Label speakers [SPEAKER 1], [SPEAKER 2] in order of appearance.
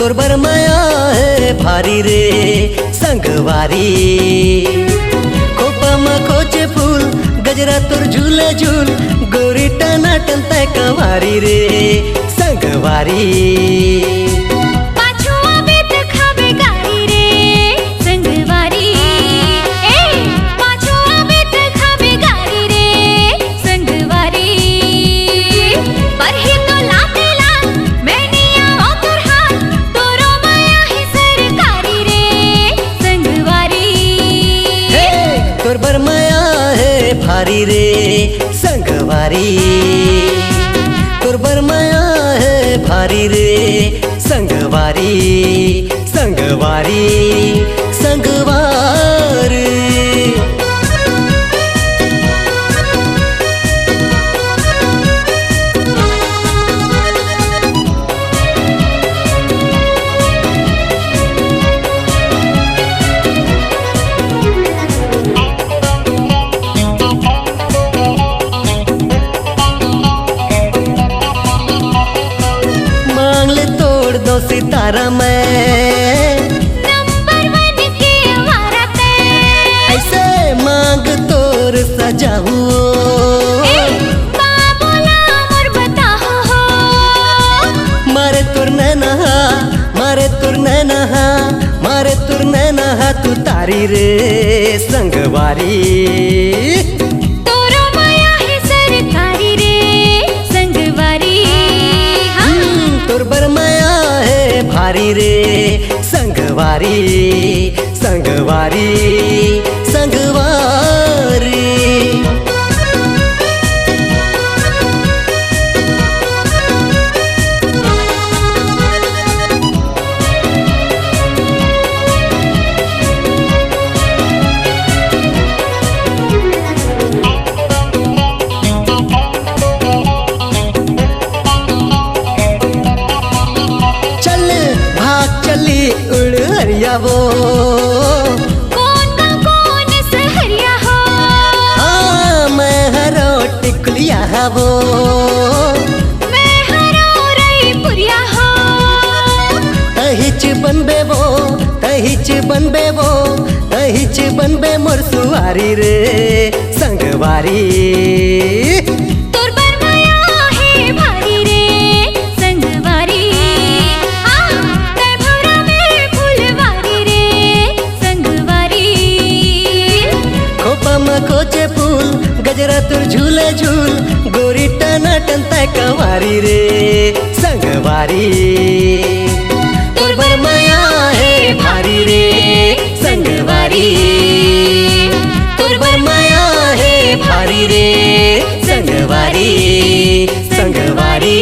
[SPEAKER 1] तोर बर माया है भारी रे संगवारी। खोपा में खोचे फूल गजरा तोर झूले झूल, गोरी टना टनता कवारी रे संगवारी। तोर बर माया है भारी रे संगवारी। तोर बर माया है भारी रे संगवारी संगवारी संगवारी। सितारा में
[SPEAKER 2] नंबर 1 के इमारत
[SPEAKER 1] ऐसे मांग तोर सजाऊ।
[SPEAKER 2] बाबूला मोर बताओ हो,
[SPEAKER 1] मारे तुर नैना मारे तुर नैना मारे तुर नैना तू तारी रे संगवारी। भारी रे संगवारी संगवारी संगवारी। उड़ हरिया वो
[SPEAKER 2] कौन सहरिया हो,
[SPEAKER 1] हाँ मैं हरो टिकुलिया वो,
[SPEAKER 2] मैं हरो रईपुरिया हो।
[SPEAKER 1] तहिच बनबे वो तहिच बनबे वो तहिच बनबे मोर सुवारी रे संगवारी। खोचे फूल गजरा तुर झूले झूल, गोरी टना टनता कवारी रे संगवारी। तोर बर माया है भारी रे संगवारी। तोर बर माया है भारी रे संगवारी संगवारी।